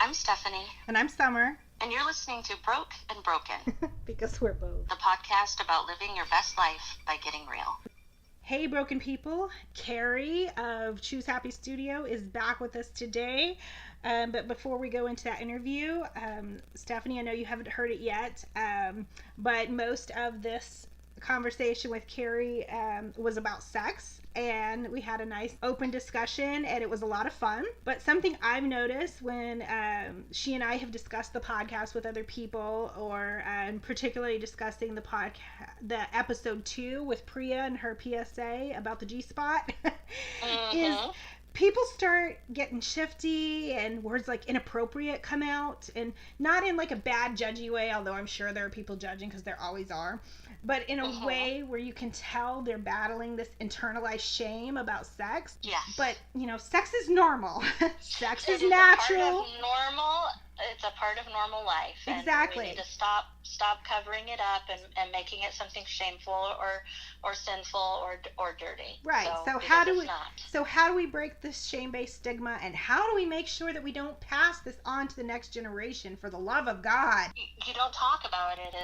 I'm Stephanie. And I'm Summer. And you're listening to Broke and Broken. Because we're both. The podcast about living your best life by getting real. Hey, broken people. Karie of Choose Happy Studio is back with us today. But before we go into that interview, Stephanie, I know you haven't heard it yet, but most of this conversation with Karie was about sex. And we had a nice open discussion, and it was a lot of fun. But something I've noticed when she and I have discussed the podcast with other people, or particularly discussing the episode 2 with Priya and her PSA about the G-spot, is people start getting shifty and words like inappropriate come out, and not in like a bad judgy way, although I'm sure there are people judging because there always are, but in a way where you can tell they're battling this internalized shame about sex. Yes. But, sex is normal. Sex is natural. It's a part of normal life. Exactly. And we need to stop covering it up and making it something shameful or sinful or dirty. Right. So how do we break this shame-based stigma, and how do we make sure that we don't pass this on to the next generation, for the love of God? You don't talk about it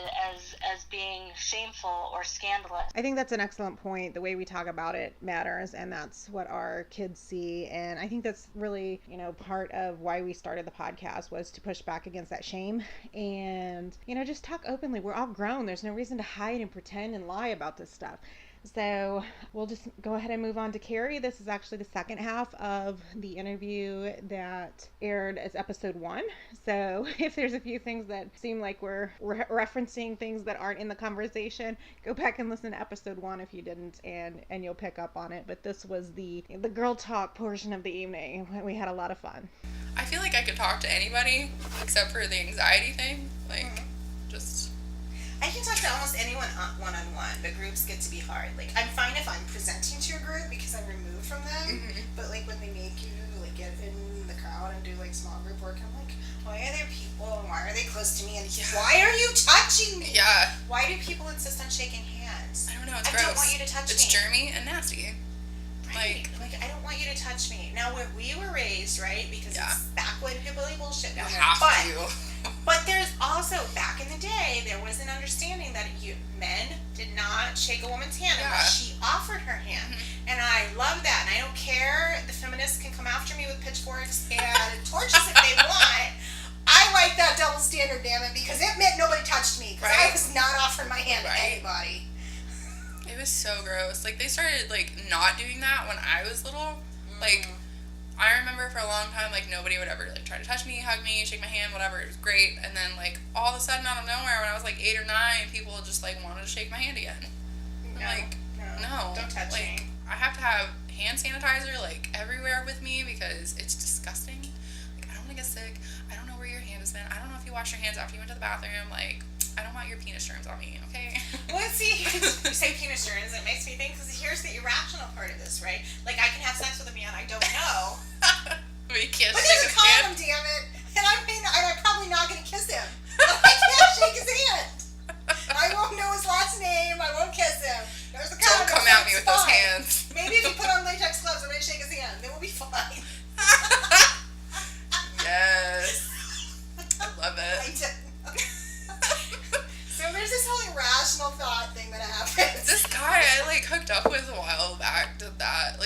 as being shameful or scandalous. I think that's an excellent point. The way we talk about it matters, and that's what our kids see. And I think that's really, part of why we started the podcast, was to push back against that shame and, just talk openly. We're all grown. There's no reason to hide and pretend and lie about this stuff. So we'll just go ahead and move on to Karie. This is actually the second half of the interview that aired as episode 1. So if there's a few things that seem like we're referencing things that aren't in the conversation, go back and listen to episode 1 if you didn't, and you'll pick up on it. But this was the girl talk portion of the evening. We had a lot of fun. I feel like I could talk to anybody except for the anxiety thing. I can talk to almost anyone one-on-one, but groups get to be hard. I'm fine if I'm presenting to a group because I'm removed from them, but when they make you get in the crowd and do small group work, I'm like, why are there people and why are they close to me and why are you touching me? Yeah. Why do people insist on shaking hands? I don't know, it's gross. I don't want you to touch me. It's germy and nasty. Right. I don't want you to touch me. Now, where we were raised, right, because it's backwoods hillbilly bullshit down there. But there's also, back in the day, there was an understanding that men did not shake a woman's hand unless she offered her hand. And I love that. And I don't care. The feminists can come after me with pitchforks and torches if they want. I like that double standard, damn it, because it meant nobody touched me. Because I was not offering my hand to anybody. It was so gross. They started, not doing that when I was little. I remember for a long time, nobody would ever, try to touch me, hug me, shake my hand, whatever. It was great. And then, all of a sudden, out of nowhere, when I was, 8 or 9, people just, wanted to shake my hand again. No. Don't touch me. I have to have hand sanitizer, everywhere with me because it's disgusting. I don't want to get sick. I don't know where your hand has been. I don't know if you washed your hands after you went to the bathroom. I don't want your penis germs on me, okay? Well, see, you say penis germs, it makes me think, because here's the irrational part of this, right? I can have sex with a man I don't know. But you can't but shake there's his a condom, hand. Damn it. And I'm probably not going to kiss him. I can't shake his hand. I won't know his last name. I won't kiss him. There's a condom. Don't come at me with those hands. Maybe if you put on latex gloves, I'm going to shake his hand. Then we'll be fine. Yes. I love it. I do. So there's this whole irrational thought thing that happens. This guy I hooked up with a while back did that.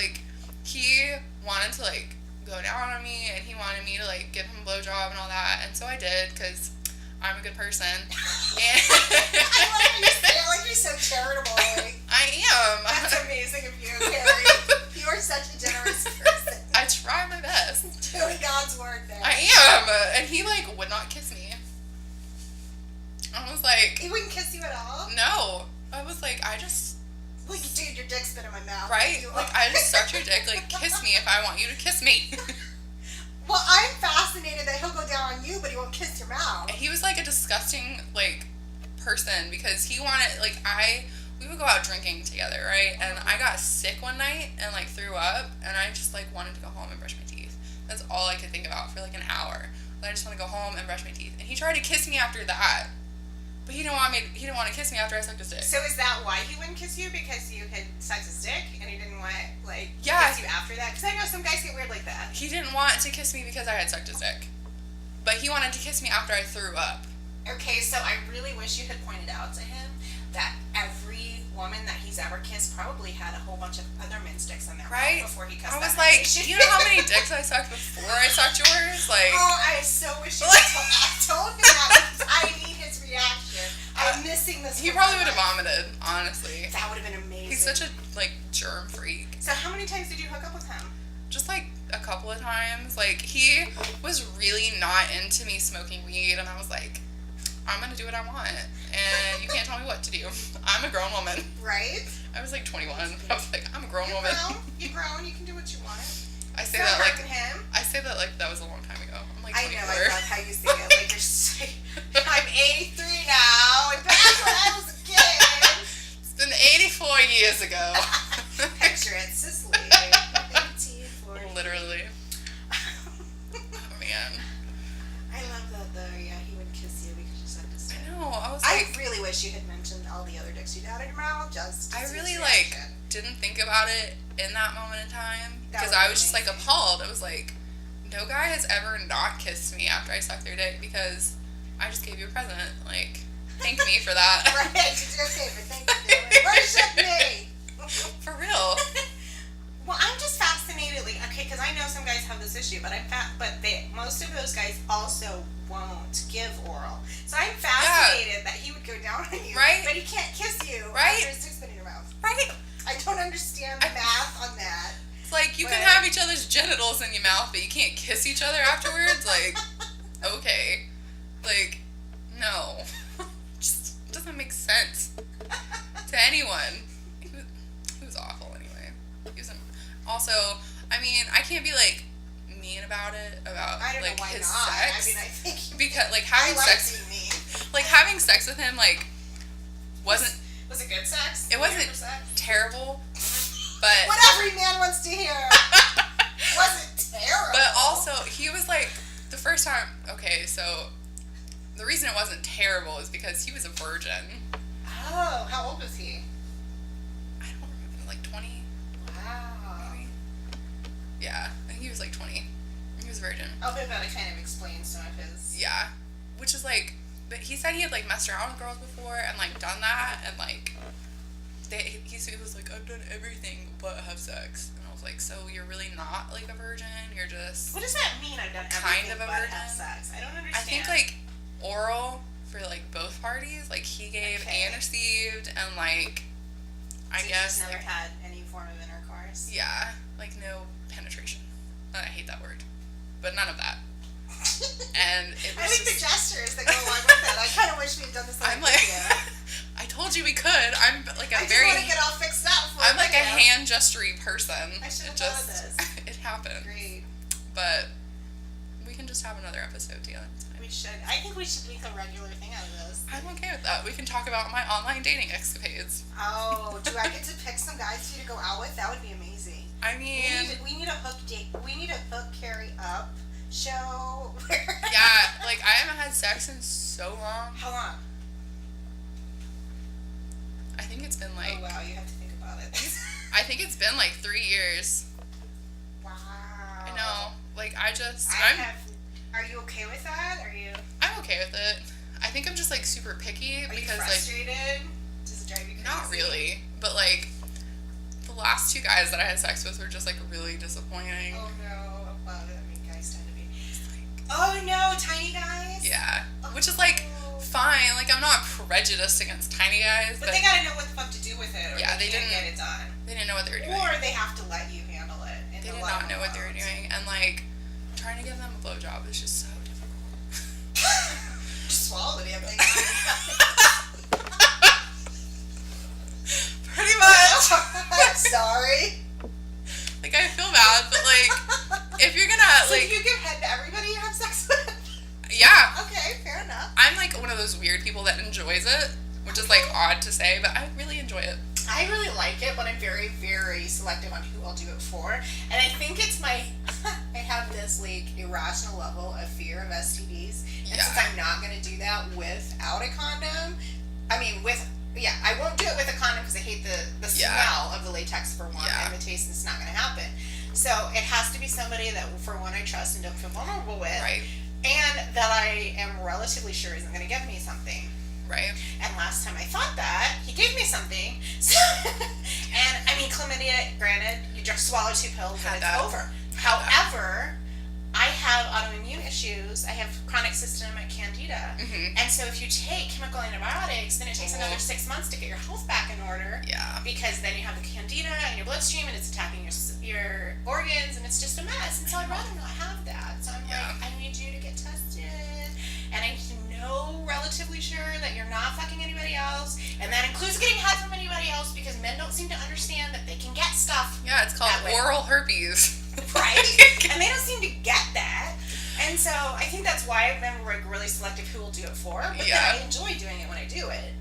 He wanted to go down on me, and he wanted me to give him a blowjob and all that, and so I did because I'm a good person. And I love how you say it you're so charitable. I am. That's amazing of you, Karie. You are such a generous person. I try my best. Doing God's work there. I am, and he would not kiss me. I was he wouldn't kiss you at all? No. I was I just... dude, your dick's been in my mouth. Right? I just sucked your dick. Kiss me if I want you to kiss me. Well, I'm fascinated that he'll go down on you, but he won't kiss your mouth. And he was a disgusting, person, because he wanted, we would go out drinking together, right? And I got sick one night and, threw up, and I just, wanted to go home and brush my teeth. That's all I could think about for, an hour. I just want to go home and brush my teeth. And he tried to kiss me after that. But he didn't want to kiss me after I sucked his dick. So is that why he wouldn't kiss you? Because you had sucked his dick and he didn't want kiss you after that? Because I know some guys get weird like that. He didn't want to kiss me because I had sucked his dick. but he wanted to kiss me after I threw up. Okay, so I really wish you had pointed out to him that every woman that he's ever kissed probably had a whole bunch of other men's dicks in their mouth before he kissed them. I was like, do you know how many dicks I sucked before I sucked yours? Like, oh, I so wish you had told him that because I need his reaction. I'm missing this. He probably would have vomited, honestly. That would have been amazing. He's such a, like, germ freak. So how many times did you hook up with him? Just, like, a couple of times. Like, he was really not into me smoking weed, and I was like, I'm gonna do what I want, and you can't tell me what to do. I'm a grown woman. Right? I was like 21. I was like, I'm a grown woman. You're grown. You can do what you want. I say that like him. I say that like that was a long time ago. I'm like 24. I know. I love how you say it. Like I'm 83 now, and back when I was a kid. It's been 84 years ago. Picture it, Sicily. 1840. Literally. Oh man. I love that though. Yeah, he would kiss you because you said this. I know. I was I like, really wish you had mentioned all the other dicks you'd had in your mouth. Just. I really like didn't think about it in that moment in time because I was just like appalled. I was like, no guy has ever not kissed me after I sucked their dick because I just gave you a present. Like, thank me for that. Right? Did you say for thank you? Worship me. For real. Well, I'm just fascinated, like, okay, because I know some guys have this issue, but most of those guys also won't give oral. So I'm fascinated that he would go down on you, right? But he can't kiss you right? after his dick's been in your mouth. Right. I don't understand the math on that. It's like you can have each other's genitals in your mouth, but you can't kiss each other afterwards. Like, okay, like, no, just doesn't make sense to anyone. He was awful anyway. He was also, I mean, I can't be like mean about it like his sex. I mean, I think because like having having sex with him like wasn't. Was it good sex? It wasn't terrible, but what every man wants to hear. Wasn't terrible. But also, he was like the first time. Okay, so the reason it wasn't terrible is because he was a virgin. Oh, how old was he? I don't remember, like 20. Wow. Maybe. Yeah, I think he was like 20. He was a virgin. Oh, but that kind of explains some of his. Yeah, which is like. But he said he had like messed around with girls before and like done that and like he was like, I've done everything but have sex, and I was like, so you're really not like a virgin, you're just what does that mean? I've done everything but have sex. I don't understand. I think like oral for like both parties, like he gave and received, and like I guess never had any form of intercourse. Yeah, like no penetration. I hate that word, but none of that. And it was I like the gestures that go along with it. I kind of wish we'd done this. I'm like, I told you we could. I'm like I just want to get all fixed up. I'm like a hand gestury person. I should have thought of this. It happened. Great. But we can just have another episode together. We should. I think we should make a regular thing out of this. I'm okay with that. We can talk about my online dating escapades. Oh, do I get to pick some guys for you to go out with? That would be amazing. I mean, we need a hook date. We need a hook Karie up show. Yeah, like I haven't had sex in so long. How long? I think it's been like. Oh wow, you have to think about it. I think it's been like 3 years. Wow. I know. Like I just. Are you okay with that? I'm okay with it. I think I'm just like super picky because you frustrated? Like. Does it drive you crazy? Not really, but like the last 2 guys that I had sex with were just like really disappointing. Oh no. Well, I mean, guys tend to be. Oh no, tiny guys. Yeah, which is like fine. Like I'm not prejudiced against tiny guys, but they gotta know what the fuck to do with it. Or yeah, they didn't get it done. They didn't know what they were doing. Or they have to let you handle it. And they did not know what they were doing, and like trying to give them a blowjob is just so difficult. Just swallow the damn thing. Pretty much. I'm sorry. Like I feel bad, but like if you're gonna so like, you give head to everybody you have sex with. Yeah. Okay, fair enough. I'm like one of those weird people that enjoys it, which is like odd to say, but I really enjoy it. I really like it, but I'm very, very selective on who I'll do it for. And I think it's I have this like irrational level of fear of STDs. And since I'm not going to do that without a condom, I won't do it with a condom because I hate the smell of the latex for one, and the taste, and it's not going to happen. So it has to be somebody that, for one, I trust and don't feel vulnerable with. Right. and that I am relatively sure isn't going to give me something. Right. And last time I thought that, he gave me something. So, and I mean, chlamydia, granted, you just swallow 2 pills and it's over. However, I have autoimmune issues. I have chronic systemic candida. And so if you take chemical antibiotics, then it takes another 6 months to get your health back in order. Yeah. Because then you have the candida in your bloodstream and it's attacking your organs and it's just a mess. And so I'd rather not have that. So I'm like, I need you to get tested. And I need to know relatively sure that you're not fucking anybody else. And that includes getting head from anybody else because men don't seem to understand that they can get stuff. Yeah, it's called oral herpes. Right? And they don't seem to get that. And so I think that's why men were like really selective who will do it for. But then I enjoy doing it when I do it.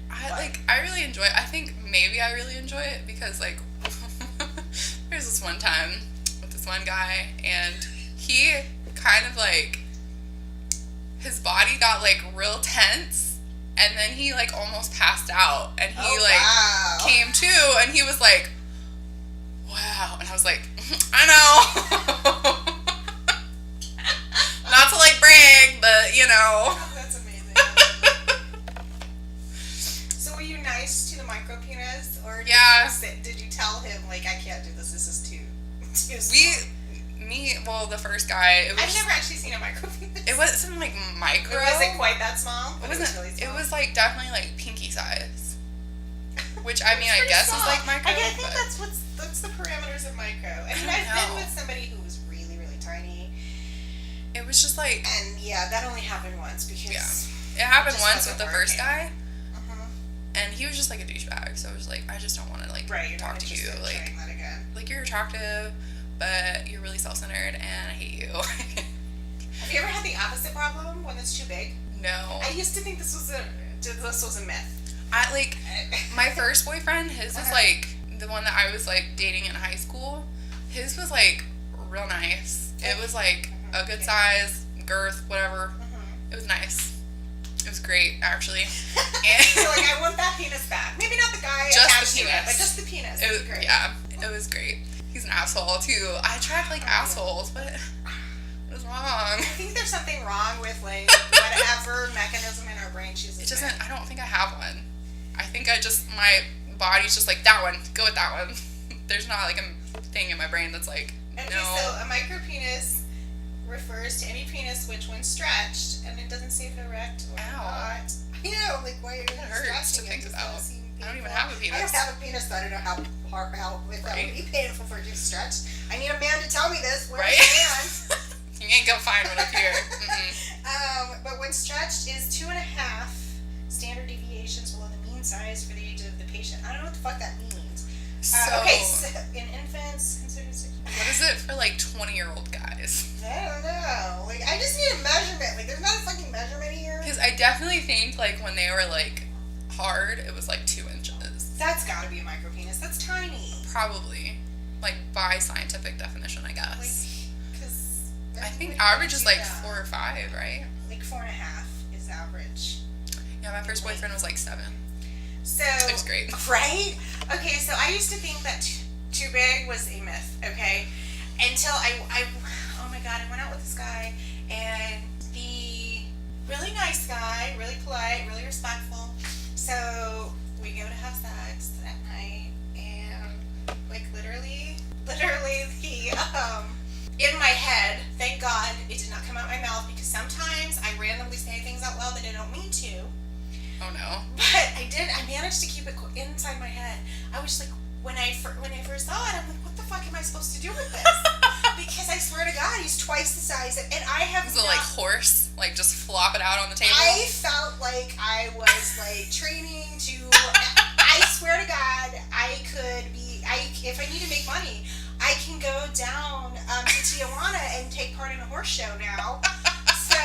I really enjoy it. I think maybe I really enjoy it because like there's this one time with this one guy and he kind of like his body got like real tense and then he like almost passed out and he came to and he was like, wow. And I was like, I know. Not to like brag, but you know. That's amazing. So were you nice to the micropenis or did you tell him like I can't do this, this is too small? The first guy, I've never actually seen a micropenis. It wasn't like micro. It wasn't quite that small. It wasn't really small. It was like definitely like pinky size. Which I mean I guess small. Is like micro. I think that's the parameters of micro. I mean I've been with somebody who was really, really tiny. It was just like and that only happened once because it happened once with the first guy. And he was just like a douchebag, so I was like, I just don't want to like talk to you. Like, that again. Like you're attractive, but you're really self-centered, and I hate you. Have you ever had the opposite problem when it's too big? No. I used to think this was a myth. I like my first boyfriend. His was like the one that I was like dating in high school. His was like real nice. It was like a good size, girth, whatever. It was nice. It was great, actually. And so, like, I want that penis back. Maybe not the guy attached to it, but just the penis. It was great. Yeah, it was great. He's an asshole, too. I attract, like, assholes, but what is wrong? I think there's something wrong with, like, whatever mechanism in our brain chooses. It doesn't, I don't think I have one. I think my body's just like, that one, go with that one. There's not, like, a thing in my brain that's like, okay, no. So a micropenis refers to any penis which, when stretched, and it doesn't say if erect or not. You know, like why you're hurts to think about. I don't even have a penis. I don't have a penis, so I don't know how if that would be painful for you to stretch. I need a man to tell me this. Where's the man? You ain't gonna find one up here. But when stretched is 2.5 standard deviations below the mean size for the age of the patient. I don't know what the fuck that means. So in infants, considered 6. What is it for like 20-year-old guys? I don't know. Like, I just need a measurement. Like, there's not a fucking measurement here. Because I definitely think like when they were like hard, it was like 2 inches. That's gotta be a micropenis. That's tiny. Probably, like by scientific definition, I guess. Like, because I think average is like 4 or 5, right? Like 4.5 is average. Yeah, my first boyfriend was like 7. So it was great, right? Okay, so I used to think that too big was a myth. Okay, until I oh my god, I went out with this guy and the really nice guy, really polite, really respectful. So we go to have sex that night, and like literally he in my head, thank God it did not come out my mouth because sometimes I randomly say things out loud that I don't mean to. Oh no. But I managed to keep it inside my head. I was like, when I first saw it, I'm like, what the fuck am I supposed to do with this? Because I swear to God, he's twice the size, and I have. Is it like horse? Like just flop it out on the table? I felt like I was like training to. I swear to God, I could be. If I need to make money, I can go down to Tijuana and take part in a horse show now. So.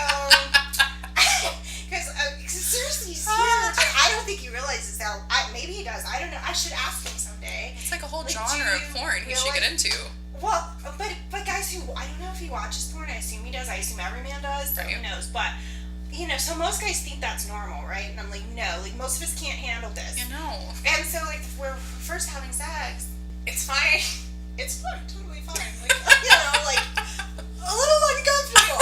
Because seriously, he's huge. I don't think he realizes how. Maybe he does. I don't know. I should ask him someday. It's like a whole genre of porn he should get into. Well, but guys who I don't know if he watches porn. I assume he does. I assume every man does. Right. Who knows? But so most guys think that's normal, right? And I'm like, no. Like most of us can't handle this. You know. And so like if we're first having sex, it's fine. It's fine, totally fine. Like like a little uncomfortable.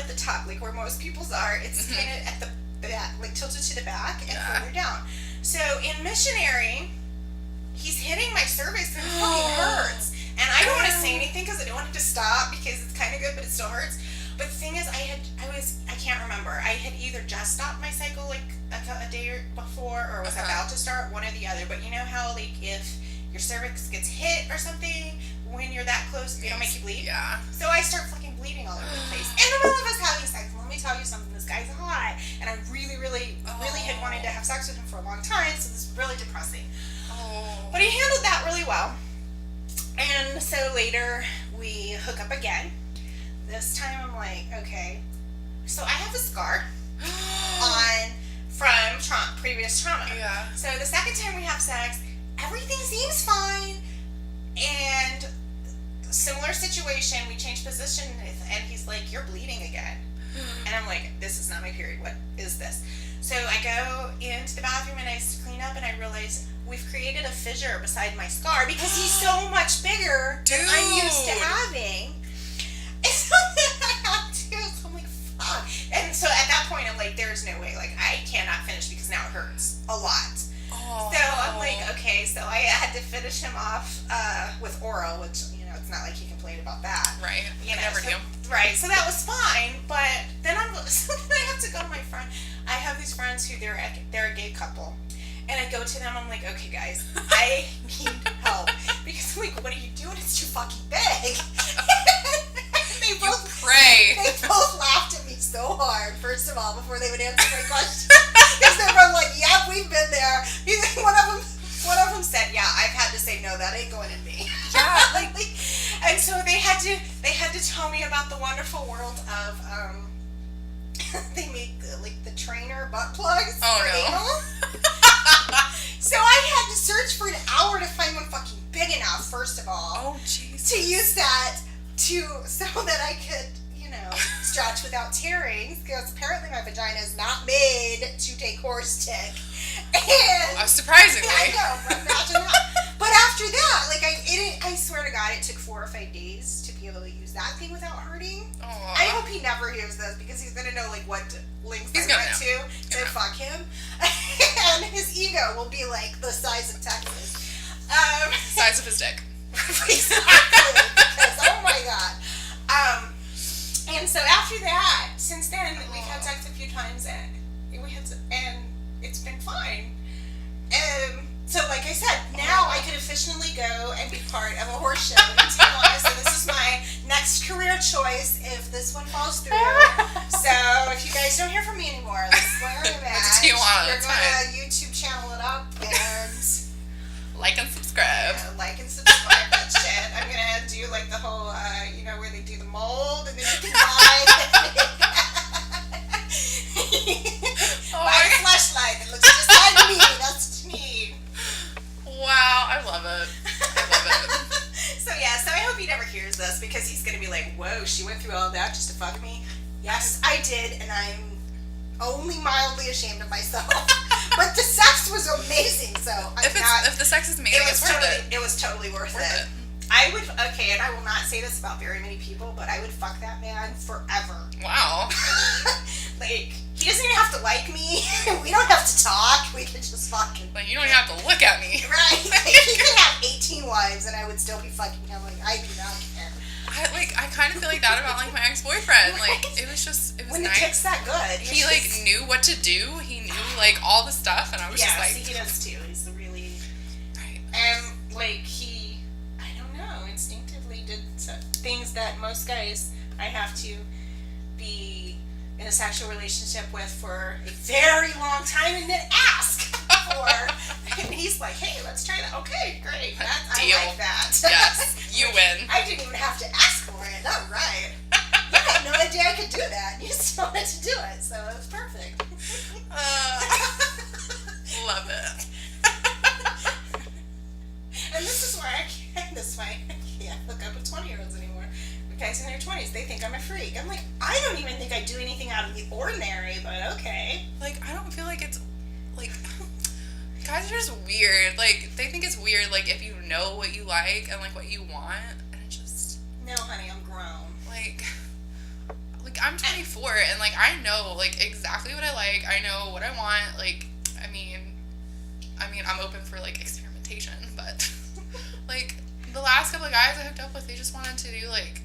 at the top, like where most people's are. It's kind of at the back, like tilted to the back and further down. So in missionary, he's hitting my cervix and it fucking hurts. And I don't want to say anything because I don't want it to stop because it's kind of good, but it still hurts. But the thing is, I can't remember. I had either just stopped my cycle like a day before or was about to start, one or the other. But you know how like if your cervix gets hit or something when you're that close, it'll make you bleed? Yeah. So I start fucking bleeding all over the place. In the middle of us having sex, let me tell you something, this guy's hot. And I really had wanted to have sex with him for a long time, so this is really depressing. But he handled that really well. And so later, we hook up again. This time I'm like, okay. So I have a scar from previous trauma. Yeah. So the second time we have sex, everything seems fine. And similar situation, we change position, and he's like, you're bleeding again. And I'm like, this is not my period. What is this? So I go into the bathroom and I clean up and I realize we've created a fissure beside my scar because he's so much bigger than I'm used to having. And so then I have to, so I'm like, fuck. And so at that point I'm like, there's no way. Like, I cannot finish because now it hurts a lot. So I'm like, okay, so I had to finish him off with oral, which, you know, it's not like he complained about that. Right. You know, Never do. Right. So that was fine, but then I have to go to my friend. I have these friends who they're a gay couple. And I go to them, I'm like, okay guys, I need help. Because I'm like, what are you doing? It's too fucking big. They both laughed at me so hard, first of all, before they would answer my question. Because they were like, yep, we've been there. One of them said, yeah, I've had to say, no, that ain't going in me. Yeah. And so they had to tell me about the wonderful world of, they make the trainer butt plugs for anal. So I had to search for an hour to find one fucking big enough, first of all. Oh, jeez. To use that so that I could, you know, stretch without tearing. Because apparently my vagina is not made to take horse dick. And surprisingly. I know, imagine that. But after that, like I swear to God, it took 4 or 5 days to be able to use that thing without hurting. Aww. I hope he never hears this because he's gonna know like what links I went to fuck him, and his ego will be like the size of Texas. Size of his dick. Exactly. Because oh my God. And so after that, since then we've had sex a few times and it's been fine. So like I said, now I could efficiently go and be part of a horse show in Tijuana. So this is my next career choice if this one falls through. So if you guys don't hear from me anymore, this is where I'm at. You're going to YouTube channel it up and like and subscribe. Like and subscribe that shit. I'm gonna do like the whole, you know, where they do the mold and then you can buy a flashlight that looks just like me. That's what you need. Wow, I love it. So I hope he never hears this because he's gonna be like, whoa, she went through all that just to fuck me? Yes, I did, and I'm only mildly ashamed of myself. But the sex was amazing, so if the sex is amazing, it's worth it. It was totally worth it. I would, okay, and I will not say this about very many people, but I would fuck that man forever. Wow. Like, he doesn't even have to like me. We don't have to talk. We can just fucking. Like, you don't even have to look at me. Right. Like, he can have 18 wives and I would still be fucking him. Like, I do not care. I kind of feel like that about like my ex-boyfriend. Like, it was when nice. The chick's that good. He like knew what to do. He knew like all the stuff, and I was just like. Yeah, he does too. He's really. Right. And like I don't know, instinctively did things that most guys I have to be in a sexual relationship with for a very long time and then ask for. And he's like, hey, let's try that. Okay, great. I like that. Yes, you win. I didn't even have to ask for it. All right. You had no idea I could do that. You just wanted to do it, so it was perfect. Love it. And this is why I can't hook up with 20-year-olds anymore. With guys in their 20s, they think I'm a freak. I'm like, I don't even think I do anything out of the ordinary, but okay. Like, I don't feel like it's, like, guys are just weird. Like, they think it's weird, like, if you know what you like and, like, what you want, and it just... No, honey, I'm grown. Like I'm 24, and, like, I know, like, exactly what I like. I know what I want. Like, I mean, I'm open for, like, experimentation, but, like, the last couple of guys I hooked up with, they just wanted to do, like,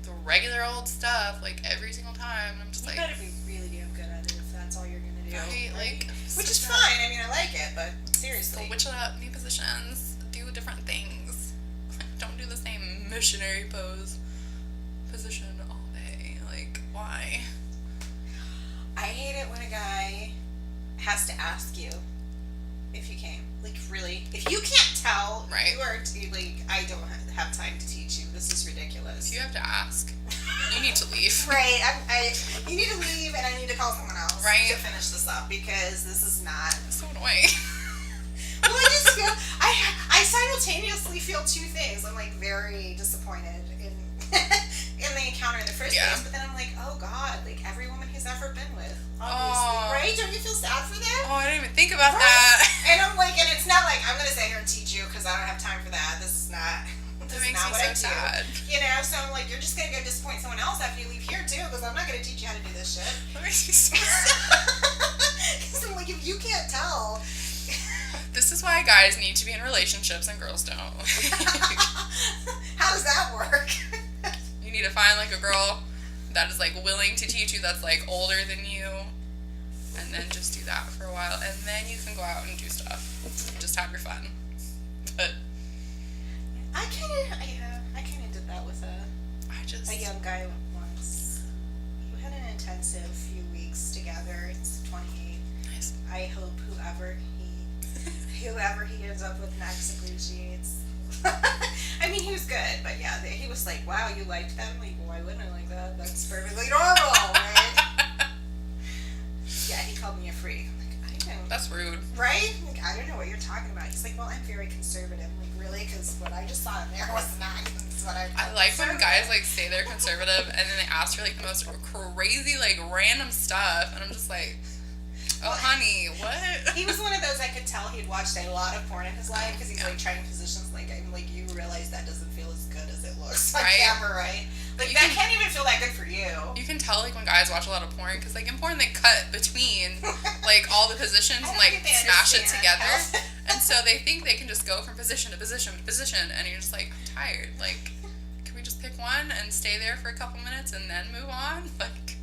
the regular old stuff, like, every single time. And I'm just you like... You better be really damn good at it if that's all you're gonna do. Right? Like... Which is fine. I mean, I like it, but seriously. Switch it up, new positions, do different things. Don't do the same missionary position all day. Like, why? I hate it when a guy has to ask you if you came. Like, really? If you can't tell, right. You are, like, I don't have time to teach you. This is ridiculous. If you have to ask, you need to leave. Right. You need to leave, and I need to call someone else right. to finish this up, because this is not... It's so annoying. Well, I just feel... I simultaneously feel two things. I'm, like, very disappointed in in the encounter in the first place, but then I'm like, oh, God, like, every woman he's ever been with, obviously, right? Don't you feel sad for them? Oh, I didn't even think about that. And I'm like, and it's not like, I'm going to sit here and teach you because I don't have time for that. This is not what I do. Sad. You know, so I'm like, you're just going to go disappoint someone else after you leave here, too, because I'm not going to teach you how to do this shit. That makes me so sad. Because I'm like, if you can't tell... This is why guys need to be in relationships and girls don't. How does that work? You need to find, like, a girl that is, like, willing to teach you, that's, like, older than you, and then just do that for a while, and then you can go out and do stuff. Just have your fun. But I kind of did that with a young guy once. We had an intensive few weeks together. It's 28. Nice. I hope whoever he ends up with next appreciates. I mean, he was good, but yeah, he was like, wow, you liked them? Like, why wouldn't I like that? That's perfectly normal, right? Yeah, he called me a freak. I'm like, I know. That's rude. Right? Like, I don't know what you're talking about. He's like, well, I'm very conservative. I'm like, really? Because what I just saw in there was not what I like when guys, like, say they're conservative, and then they ask for, like, the most crazy, like, random stuff, and I'm just like... Oh, honey, what? He was one of those, I could tell he'd watched a lot of porn in his life, because he's, like, trying positions, like, I'm like, you realize that doesn't feel as good as it looks on camera, right? Like, that can't even feel that good for you. You can tell, like, when guys watch a lot of porn, because, like, in porn, they cut between, like, all the positions and, like, smash it together. And so they think they can just go from position to position to position, and you're just like, I'm tired. Like, can we just pick one and stay there for a couple minutes and then move on? Like...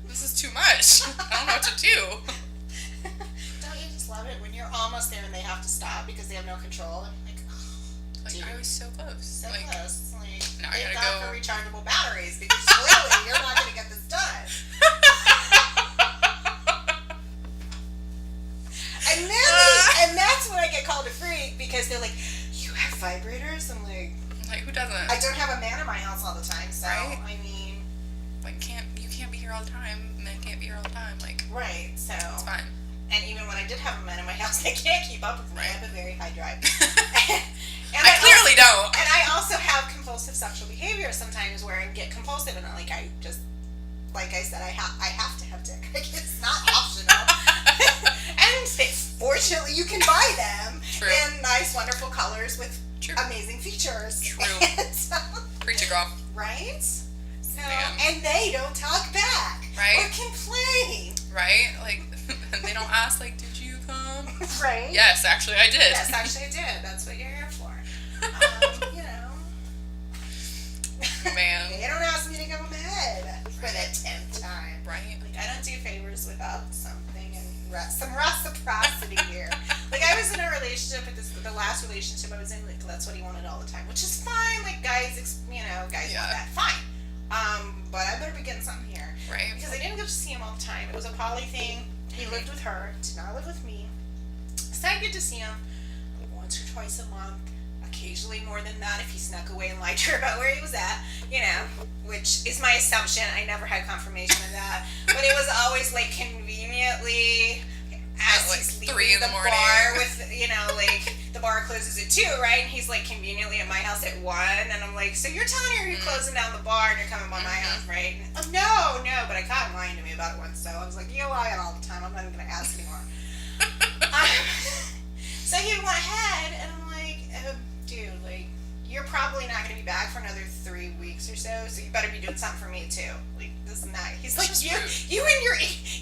This is too much. I don't know what to do. Don't you just love it when you're almost there and they have to stop because they have no control? I'm like, oh, like, I was so close. So like, close. Like, now I gotta go for rechargeable batteries because clearly you're not going to get this done. And that's when I get called a freak because they're like, you have vibrators? I'm like, who doesn't? I don't have a man in my house all the time, so right? I mean, like, you can't be here all the time. Men can't be here all the time. Like, right? So it's fine. And even when I did have a man in my house, they can't keep up with me. Right. I have a very high drive. And I clearly don't. And I also have compulsive sexual behavior sometimes where I get compulsive and like I just, like I said, I have to have dick. Like, it's not optional. And fortunately, you can buy them in nice, wonderful colors with amazing features. True. So, Preach it, girl. Right? So, and they don't talk back. Right. Or complain. Right? Like, they don't ask, like, did you come? Right. Yes, actually, I did. Yes, actually, I did. That's what you're here for. You know. Man. They don't ask me to go ahead for the 10th time. Right. Like, I don't do favors without something and some reciprocity here. Like, I was in a relationship with the last relationship I was in, like, that's what he wanted all the time, which is fine. Like, guys want that. Fine. But I better be getting something here. Right. Because I didn't get to see him all the time. It was a poly thing. He lived with her, did not live with me. So I get to see him once or twice a month, occasionally more than that if he snuck away and lied to her about where he was at, you know, which is my assumption. I never had confirmation of that. But it was always, like, conveniently as like he's 3 leaving in the morning. bar with, you know, like, the bar closes at 2, right? And he's, like, conveniently at my house at 1. And I'm like, so you're telling her you're closing down the bar and you're coming by my house, right? And, oh, no, but I caught him lying to me about it once. So I was like, you lie all the time. I'm not even going to ask anymore. So he went ahead, and I'm like, dude, like, you're probably probably not going to be back for another 3 weeks or so you better be doing something for me too. Like, this and that. He's like, you and your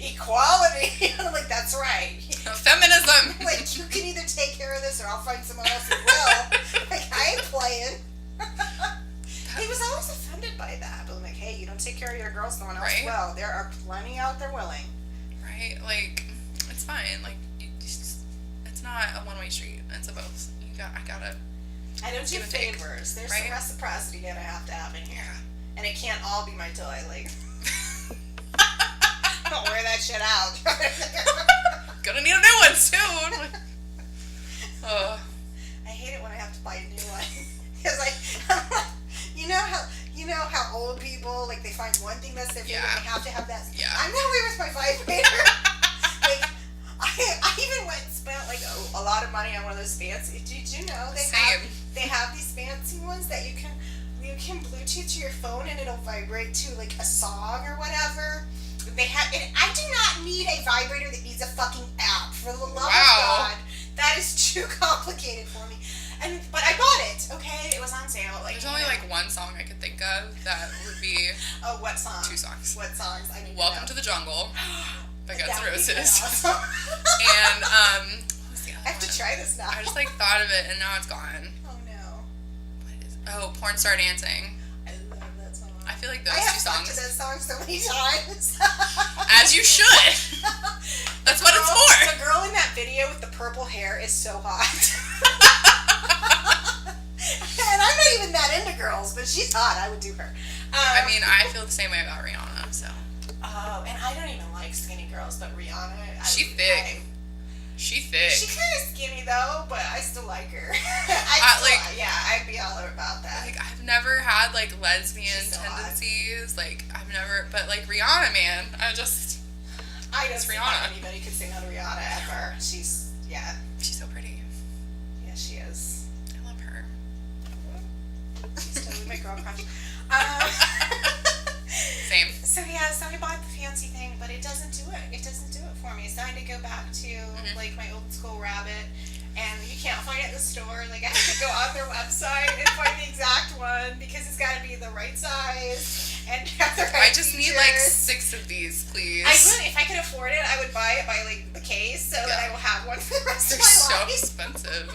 equality. I'm like, that's right. Feminism. Like, you can either take care of this or I'll find someone else who will. Like, I ain't playing. He was always offended by that, but I'm like, hey, you don't take care of your girls, no one else will. There are plenty out there willing. Right? Like, it's fine. Like, it's not a one-way street. It's a both. I don't do favors. There's some reciprocity gonna have to happen here. And it can't all be my toy. Like, don't wear that shit out. Gonna need a new one soon. I hate it when I have to buy a new one. Because you know how old people, like, they find one thing that's their favorite and they have to have that. Yeah. I'm that way with my vibrator. Like, I even went and spent like a lot of money on one of those fancy. Did you know they have these fancy ones that you can Bluetooth to your phone and it'll vibrate to like a song or whatever. They have. And I do not need a vibrator that needs a fucking app. For the love of God, that is too complicated for me. But I bought it. Okay, it was on sale. Like, there's only like one song I could think of that would be. Oh, what song? 2 songs. What songs? I need Welcome to the Jungle by Guns N' Roses. Awesome. And what was the other I have to try this now. I just like thought of it and now it's gone. Oh no. What is it? Oh, Porn Star Dancing. I love that song. I feel like those two songs. I have to that song so many times. As you should. That's what it's for. The girl in that video with the purple hair is so hot. And I'm not even that into girls, but she's hot. I would do her. I mean, I feel the same way about Rihanna, so. Oh, and I don't even like skinny girls, but Rihanna. She thick. She's kind of skinny though, but I still like her. I'd be all about that. Like, I've never had like lesbian tendencies. Hot. Like, I've never, but like Rihanna, man, I don't see Rihanna. Anybody could say no to Rihanna ever. She's so pretty. Yeah, she is. I love her. She's totally my girl crush. Same. So I bought the fancy thing, but it doesn't do it. It doesn't do it for me. So I had to go back to like my old school Rabbit, and you can't find it at the store. Like, I have to go on their website and find the exact one because it's got to be the right size and have the right I just features. need like 6 of these, please. If I could afford it, I would buy it by like the case so that I will have one for the rest of my life. They're so expensive.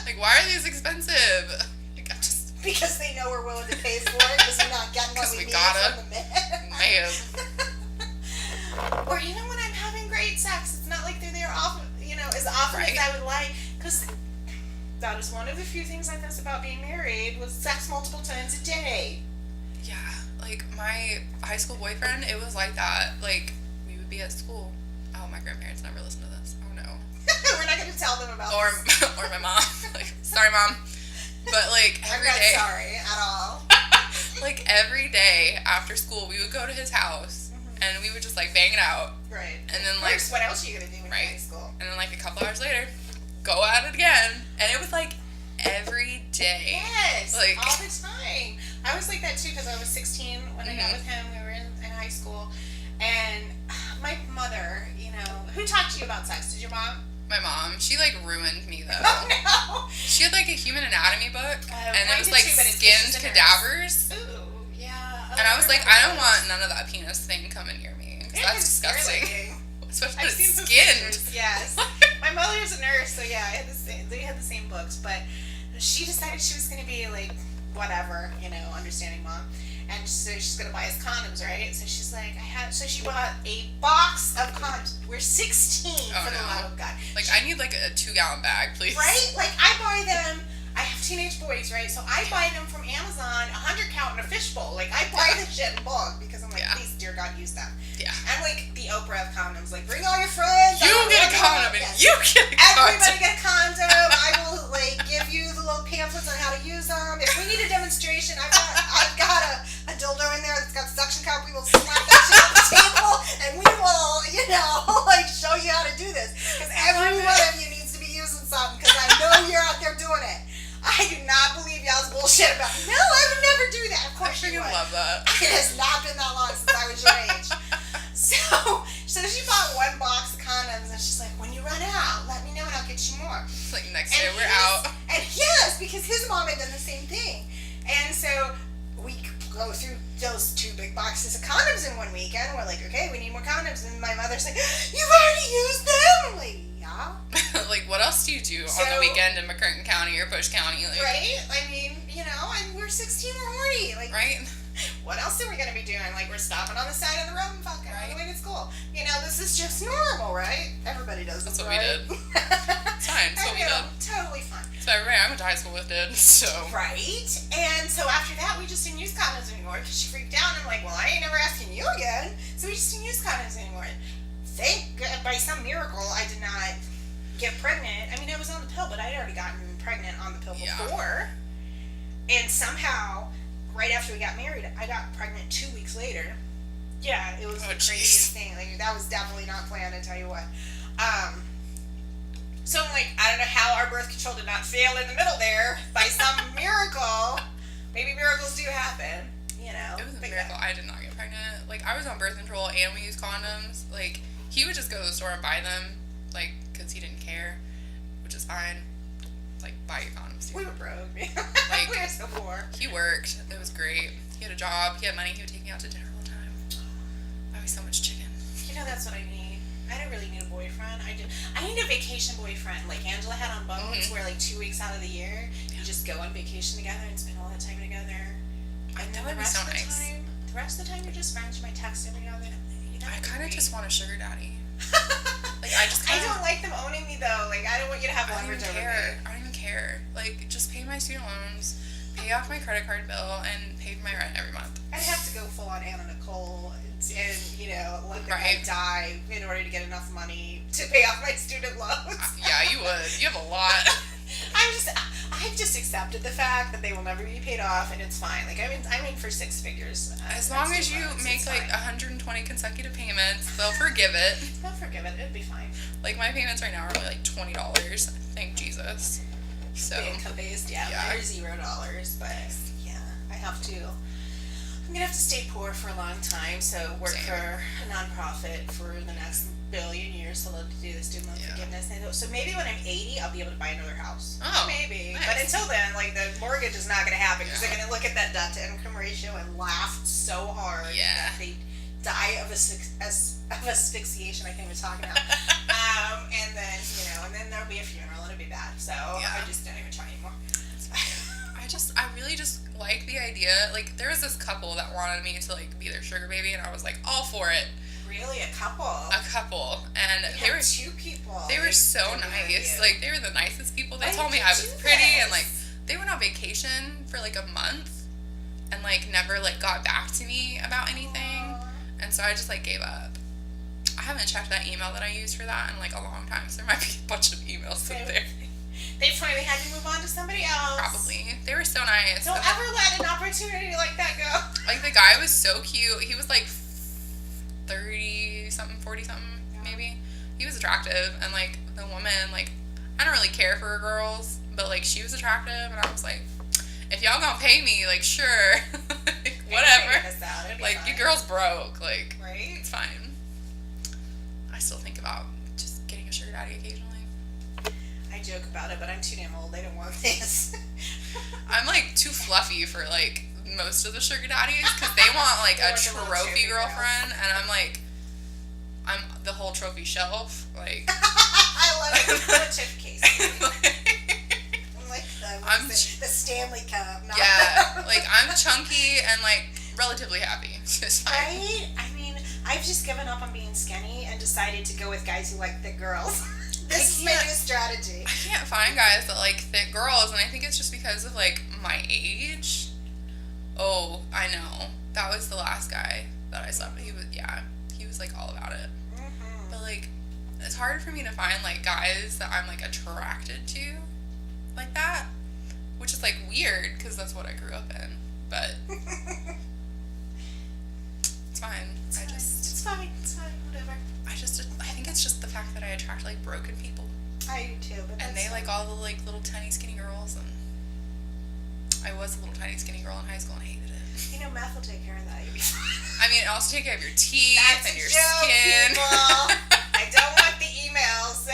Like, why are these expensive? Because they know we're willing to pay for it because we're not getting what we need from the men. Or even when I'm having great sex, it's not like they're there often, as often as I would like. Because that is one of the few things I miss about being married was sex multiple times a day. Yeah, like my high school boyfriend, it was like that. Like, we would be at school. Oh, my grandparents never listen to this. Oh no. We're not going to tell them about this. Or my mom. Like, sorry, Mom. But like every day. I'm not sorry at all. Like every day after school, we would go to his house and we would just like bang it out. Right. And then like, what else are you gonna do in high school? And then like a couple hours later, go at it again. And it was like every day. Yes. Like all the time. I was like that too because I was 16 when I got with him. We were in high school, and my mother, who talked to you about sex? Did your mom? My mom. She like ruined me though. Oh no. She had like a human anatomy book, and it was like skinned cadavers. Ooh, yeah. And I was like, I don't want none of that penis thing coming near me. That's disgusting. Especially when it's skinned. Yes. My mother was a nurse, so yeah, they had the same books, but she decided she was going to be like, whatever, understanding mom. And so she's going to buy us condoms, right? So she's like, so she bought a box of condoms. We're 16, for the love of God. Like, I need like a 2-gallon bag, please. Right? Like, I buy them. I have teenage boys, right? So I buy them from Amazon, 100 count in a fishbowl. Like, I buy this shit in bulk because I'm like, please, dear God, use them. Yeah. I'm like the Oprah of condoms. Like, bring all your friends. You get a condom and you get a condom. Everybody get a condom. I will, like, give you the little pamphlets on how to use them. If we need a demonstration, I've got a dildo in there that's got suction cup. We will slap that shit on the table and we will, like, show you how to do this. Because every one of you needs to be using something because I know you're out there doing it. I do not believe y'all's bullshit about it. No, I would never do that. Of course you would. I love that. It has not been that long since I was your age. So she bought one box of condoms and she's like, when you run out, let me know and I'll get you more. It's like next day we're out. And yes, because his mom had done the same thing. And so we go through those 2 big boxes of condoms in 1 weekend. We're like, okay, we need more condoms. And my mother's like, you've already used them? I'm like, yeah. Like, what else do you do on the weekend in McCurtain County or Bush County? Like, right? I mean, you know, and we're 16, we're horny. Like, right? What else are we going to be doing? Like, we're stopping on the side of the road and fucking on the way to school. You know, this is just normal, right? Everybody does this, That's what right? we did. It's fine. That's what we did. Totally fine. So everybody I went to high school with did, so. Right? And so after that, we just didn't use condoms anymore because she freaked out. And I'm like, well, I ain't never asking you again. So we just didn't use condoms anymore. Thank God, by some miracle, I did not get pregnant. I mean, I was on the pill, but I'd already gotten pregnant on the pill before. And somehow, right after we got married, I got pregnant 2 weeks later. Yeah, it was the craziest thing. Like, that was definitely not planned, I tell you what. So I'm like, I don't know how our birth control did not fail in the middle there by some miracle. Maybe miracles do happen, you know. It was a miracle. I did not get pregnant. Like, I was on birth control and we used condoms. Like, he would just go to the store and buy them, like, because he didn't care, which is fine. Like, buy your condoms too. We were broke. Like, we were so poor. He worked. It was great. He had a job. He had money. He would take me out to dinner all the time. Buy me so much chicken. You know, that's what I need. I don't really need a boyfriend. I need a vacation boyfriend, like Angela had on Bones, where like 2 weeks out of the year, you just go on vacation together and spend all that time together. And then the rest of the time, you're just friends. You might text every now and then. I kind of just want a sugar daddy. Like, I don't like them owning me though. Like, I don't want you to have leverage over me. I don't even care. Like, just pay my student loans, pay off my credit card bill, and pay for my rent every month. I'd have to go full on Anna Nicole and you know, let the guy die in order to get enough money to pay off my student loans. Yeah, you would. You have a lot. I've just accepted the fact that they will never be paid off, and it's fine. Like, I'm in for 6 figures. As long as you make like 120 consecutive payments, they'll forgive it. They'll forgive it. It'll be fine. Like, my payments right now are only like $20. Thank Jesus. So. Income based, yeah. They're $0, but yeah, I have to. I'm gonna have to stay poor for a long time, so work for a nonprofit for the next billion years to do the student loan forgiveness. So maybe when I'm 80, I'll be able to buy another house. Oh, maybe. Nice. But until then, like, the mortgage is not gonna happen because they're gonna look at that debt to income ratio and laugh so hard that they die of asphyxiation. I think we're talking about. And then and then there'll be a funeral and it'll be bad. So I just don't even try anymore. I really just like the idea. Like, there was this couple that wanted me to, like, be their sugar baby, and I was like, all for it. Really? A couple? And they were 2 people. They were so nice. Like, they were the nicest people. They told me I was pretty, and, like, they went on vacation for, like, a month, and, like, never, like, got back to me about anything. And so I just, like, gave up. I haven't checked that email that I used for that in, like, a long time, so there might be a bunch of emails in there. They finally had to move on to somebody else. Probably. They were so nice. Don't ever let an opportunity like that go. Like, the guy was so cute. He was like 30-something, 40-something, maybe. He was attractive. And, like, the woman, like, I don't really care for girls, but, like, she was attractive. And I was like, if y'all gonna pay me, like, sure. Like, whatever. Like, your girl's broke. Like, it's fine. I still think about just getting a sugar daddy occasionally. I joke about it, but I'm too damn old. They don't want this. I'm, like, too fluffy for, like, most of the sugar daddies because they want, like, a trophy girlfriend, and I'm, like, I'm the whole trophy shelf. Like, I love it. What a chip case. I'm the Stanley Cup. Yeah, like, I'm chunky and, like, relatively happy. It's fine. Right? I mean, I've just given up on being skinny and decided to go with guys who like thick girls. This is my new strategy. I can't find guys that like thick girls, and I think it's just because of, like, my age. Oh, I know. That was the last guy that I slept with. He was, like, all about it. Mm-hmm. But, like, it's hard for me to find, like, guys that I'm, like, attracted to like that, which is, like, weird, because that's what I grew up in. But it's fine. It's fine, whatever. I think it's just the fact that I attract, like, broken people. I do too, but and they like all the, like, little tiny skinny girls, and I was a little tiny skinny girl in high school and hated it. You know, meth will take care of that. You'll be fine. I mean, it'll also take care of your teeth and your joke, skin. I don't want the emails.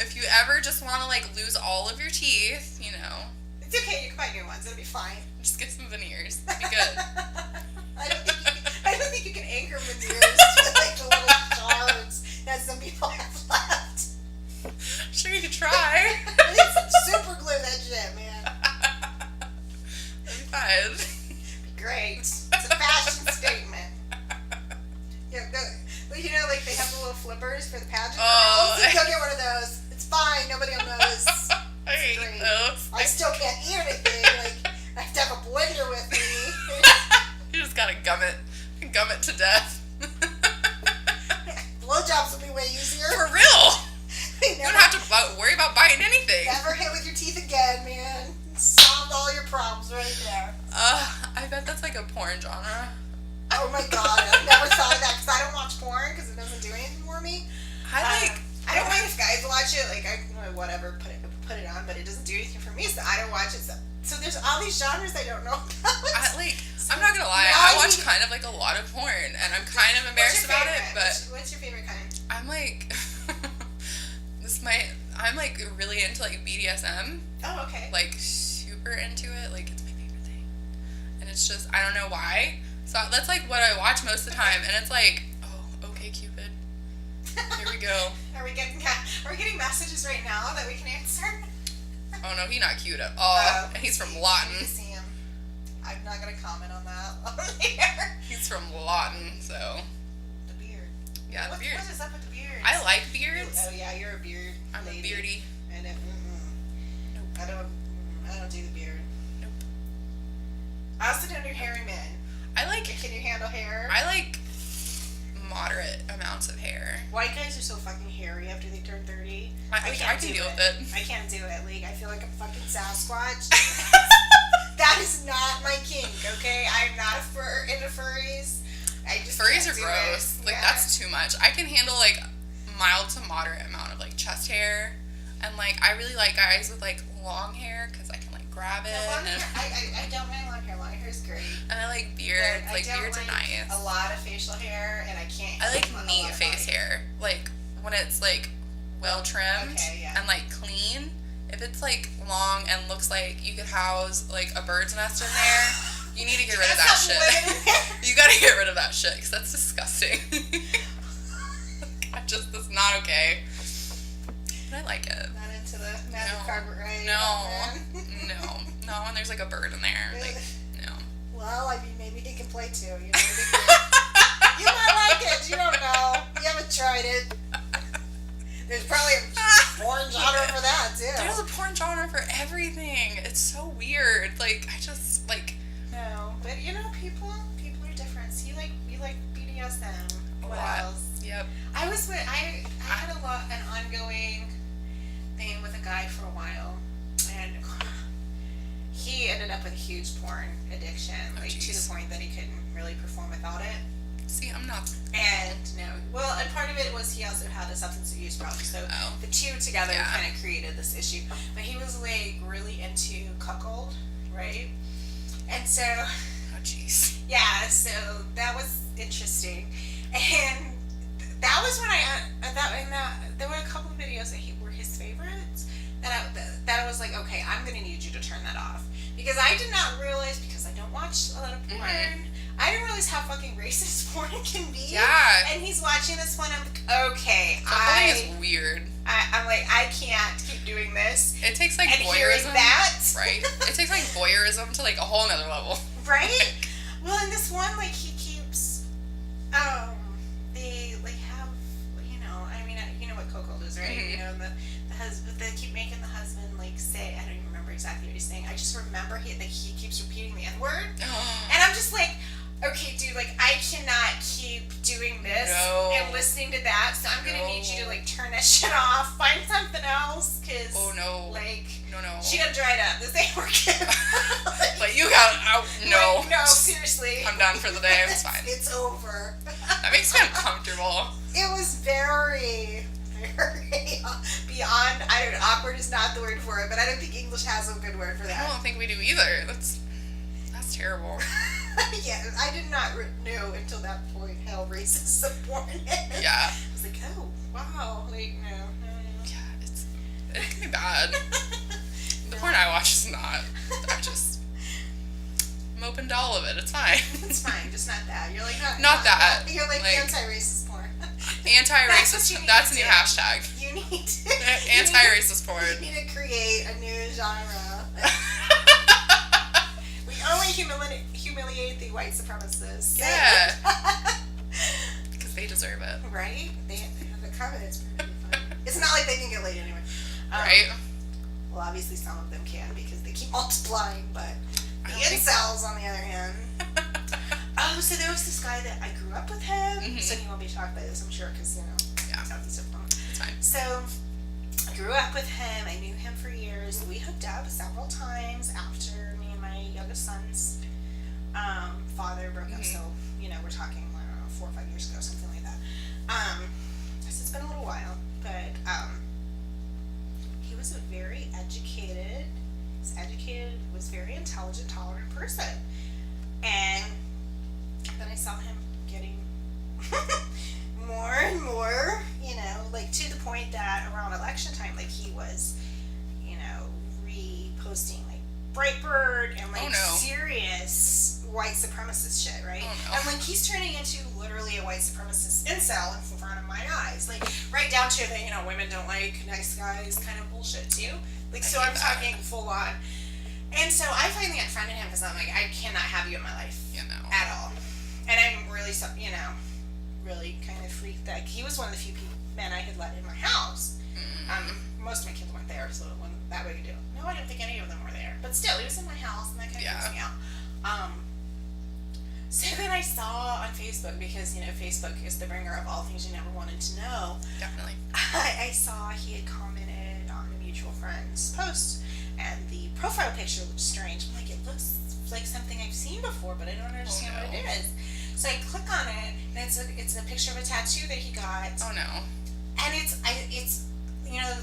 If you ever just want to, like, lose all of your teeth, you know. It's okay, you can buy new ones. It'll be fine. Just get some veneers. It'll be good. I don't think you can anchor veneers to like the little shards that some people have left. Sure, you could try. It's super glue that shit, man. That'd be fine. Be great. It's a fashion statement. Yeah, you know, like they have the little flippers for the pageant girls. Go get one of those. It's fine. Nobody will notice. I hate those. I still can't eat anything. Like I have to have a blender with me. You just gotta gum it to death. Blowjobs will be way easier. For real. You don't have to worry about biting anything. Never hit with your teeth again, man. Solved all your problems right there. I bet that's like a porn genre. Oh my god, I've never thought of that because I don't watch porn because it doesn't do anything for me. I don't mind if guys watch it, like whatever, put it on, but it doesn't do anything for me, so I don't watch it. So there's all these genres I don't know about. I'm not gonna lie, I watch kind of like a lot of porn, and I'm kind of embarrassed about it. But what's your favorite kind? I'm like, I'm like really into like BDSM. Oh, okay. Like super into it. Like it's my favorite thing, and it's just I don't know why. So that's like what I watch most of the time, and it's like, oh, okay, Cupid. Here we go. Are we getting messages right now that we can answer? Oh no, he's not cute at all. And he's from Lawton. See him. I'm not gonna comment on that over here. He's from Lawton, so. The beard. Yeah, the beard. What is up with the beard? I like beards. Oh yeah, you're a beard. I'm lady. a beardy. And Nope. I don't do the beard. Nope. I also don't do hairy men. Can you handle hair? I like moderate amounts of hair. White guys are so fucking hairy after they turn 30. I can deal with it. I can't do it. Like, I feel like I'm fucking Sasquatch. That is not my kink, okay? I'm not into furries. Furries are gross. Like, that's too much. I can handle, like, mild to moderate amount of, like, chest hair. And, like, I really like guys with, like, long hair because I can, like, grab it. No, I don't mind long hair. Long hair is great. And I like beards. Like, beards are nice. A lot of facial hair, and I can't. I like neat face hair. Like, when it's, like, well trimmed and, like, clean. If it's, like, long and looks like you could house, like, a bird's nest in there, you need to get rid of that shit. You gotta get rid of that shit, because that's disgusting. That's not okay. But I like it. Not into the magic carpet, right? No, and there's, like, a bird in there. Like, no. Well, I mean, maybe he can play too. You know, you might like it. You don't know. You haven't tried it. There's probably a porn genre for that too. There's a porn genre for everything. It's so weird. Like I just like. No, but you know, people are different. So you like BDSM. What else? Yep. I had an ongoing thing with a guy for a while, and he ended up with a huge porn addiction, to the point that he couldn't really perform without it. See, I'm not. And and part of it was he also had a substance abuse problem, so the two together kind of created this issue. But he was like really into cuckold, right? And so, yeah, so that was interesting, and that was when there were a couple of videos that were his favorites that I was like, okay, I'm gonna need you to turn that off, because I did not realize, because I don't watch a lot of porn. Mm-hmm. I didn't realize how fucking racist porn can be. Yeah. And he's watching this one. I'm like, okay. It's weird. I'm like, I can't keep doing this. It takes like and voyeurism. That. Right. It takes like voyeurism to like a whole nother level. Right? Well, in this one, like, he keeps, they like have, I mean, you know what cuckold is, right? Mm-hmm. You know, the husband, they keep making the husband like say, I don't even remember exactly what he's saying. I just remember he keeps repeating the N-word. And I'm just like, okay, dude, like, I cannot keep doing this and listening to that, so I'm gonna need you to, like, turn that shit off, find something else, because, like, she got dried up. This ain't working. But you got out. No. Like, no, seriously. I'm done for the day. It's fine. It's over. That makes me uncomfortable. It was very, very beyond, awkward is not the word for it, but I don't think English has a good word for that. I don't think we do either. That's terrible. Yeah, I did not know until that point how racist the porn is. Yeah. I was like, oh, wow. Like, no. Yeah, it can be bad. The porn I watch is not. into all of it. It's fine. It's fine, just not that. You're like not that. You're like anti-racist porn. Anti-racist. That's a new hashtag. You need to. Anti-racist porn. You need to create a new genre. We only humiliate the white supremacists. Yeah. Because they deserve it. Right? The comments pretty funny. It's not like they can get laid anyway. Right. Well, obviously some of them can because they keep multiplying, but the incels, on the other hand. Oh, so there was this guy that I grew up with him. So he won't be shocked by this, I'm sure, because, Southeast Oklahoma. It's fine. So I grew up with him. I knew him for years. We hooked up several times after me and my youngest son's father broke up. So, we're talking, I don't know, 4 or 5 years ago, something like that. So it's been a little while, but he was a very educated, was very intelligent, tolerant person. And then I saw him getting more and more, to the point that around election time, he was, reposting Breitbart and serious white supremacist shit, right? Oh, no. And he's turning into literally a white supremacist incel in front of my eyes, right down to the women don't like nice guys kind of bullshit too. So I'm talking full on. And so I finally unfriended him because I'm like, I cannot have you in my life at all. And I'm really, really kind of freaked that he was one of the few men I had let in my house. Most of my kids weren't there, so it wasn't that big a deal. No, I don't think any of them were there. But still, he was in my house, and that kind of freaks me out. So then I saw on Facebook, because, Facebook is the bringer of all things you never wanted to know. Definitely. I saw he had commented on a mutual friend's post, and the profile picture looked strange. I'm like, it looks like something I've seen before, but I don't understand what it is. So I click on it, and it's a picture of a tattoo that he got. Oh no. And it's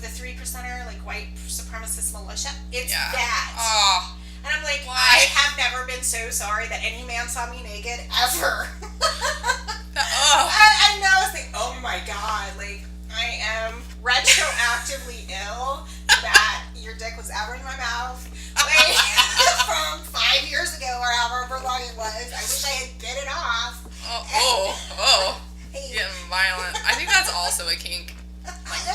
the 3%er, white supremacist militia. It's that. Oh. And I'm like, why? I have never been so sorry that any man saw me naked ever. I know. It's like, oh my god, I am retroactively ill that your dick was ever in my mouth. From 5 years ago or however long it was. I wish I had bit it off. Getting violent. I think that's also a kink.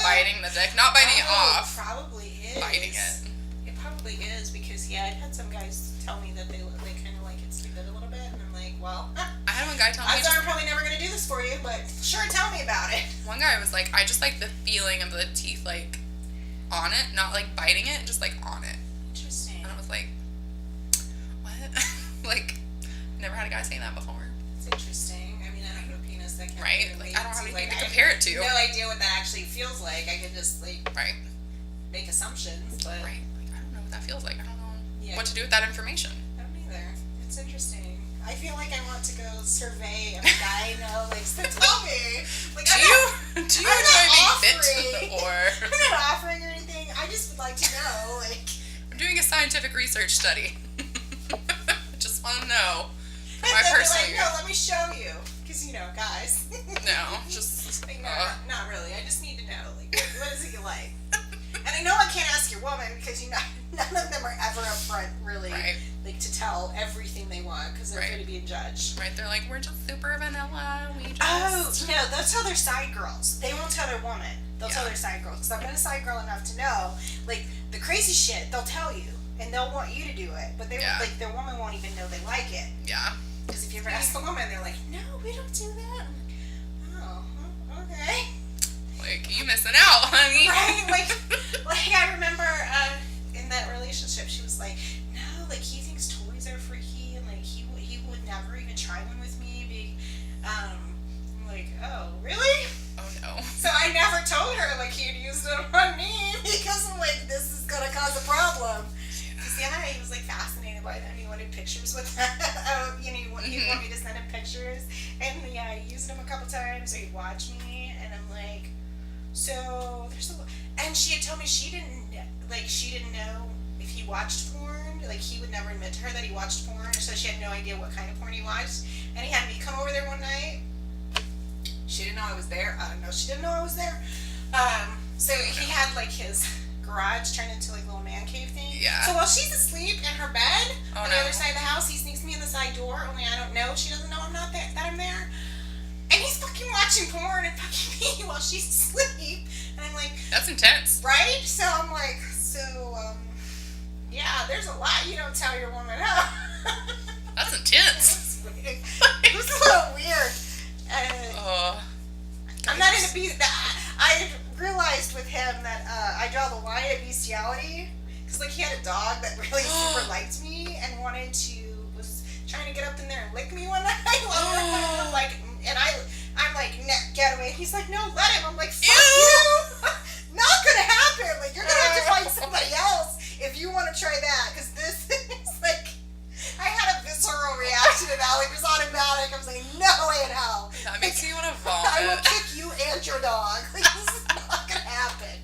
Biting the dick. Not biting it off. Probably is. Biting it. It probably is because, I've had some guys tell me that they kind of like it stupid a little bit. And I'm like, well, I had one guy tell me. I'm probably never going to do this for you, but sure, tell me about it. One guy was like, I just like the feeling of the teeth, on it. Not, biting it, just, on it. Interesting. And I was like, what? Never had a guy say that before. It's interesting. I mean, I don't have a penis that can right? I don't have anything to compare it to. No idea what that actually feels like. I can just, right. make assumptions, but... Right. I don't know what that feels like. I don't know what to do with that information. I don't either. It's interesting. I feel like I want to go survey every guy I know, so tell me. Do you enjoy being bit, or... I'm not offering or anything. I just would like to know, I'm doing a scientific research study. Just want to know. My personal... no, let me show you. Because, guys. No, just... not really. I just need to know, what is it you like? And I know I can't ask your woman because, none of them are ever upfront, really, right. To tell everything they want because they're afraid of being judged. Right, they're like, we're just super vanilla, we just... Oh, no, they'll tell their side girls. They won't tell their woman. They'll tell their side girls. Because I've been a side girl enough to know, the crazy shit, they'll tell you. And they'll want you to do it. But they their woman won't even know they like it. Yeah. Because if you ever ask the woman, they're like, no, we don't do that. I'm like, oh, okay. You missing out, honey. Right? I remember in that relationship, she was like, no, he thinks toys are freaky, and he would never even try one with me. I'm like, oh, really? Oh no. So I never told her he'd used them on me because I'm like, this is gonna cause a problem. Because he was fascinated by them. He wanted pictures with them. He wanted me to send him pictures, and I used them a couple times. So he'd watch me, and I'm like. So there's and she had told me she didn't know if he watched porn. He would never admit to her that he watched porn, so she had no idea what kind of porn he watched. And he had me come over there one night. She didn't know I was there. No, she didn't know I was there. So he had his garage turned into like a little man cave thing. Yeah. So while she's asleep in her bed on the no. other side of the house, he sneaks me in the side door. Only I don't know. She doesn't know I'm not there. That I'm there. And he's fucking watching porn and fucking me while she's asleep. And I'm like, that's intense. Right? So I'm like, yeah, there's a lot you don't tell your woman. That's intense. It was a little weird. I'm not into I realized with him that I draw the line at bestiality. Because, like, he had a dog that really super liked me and was trying to get up in there and lick me one night. I'm like, get away. He's like, no, let him. I'm like, fuck you. Not gonna happen. Like, you're gonna have to find somebody else if you want to try that. Because this is like, I had a visceral reaction to that. Like, it was automatic. I was like, no way in hell. That makes me want to vomit. I will kick you and your dog. Like, this is not gonna happen.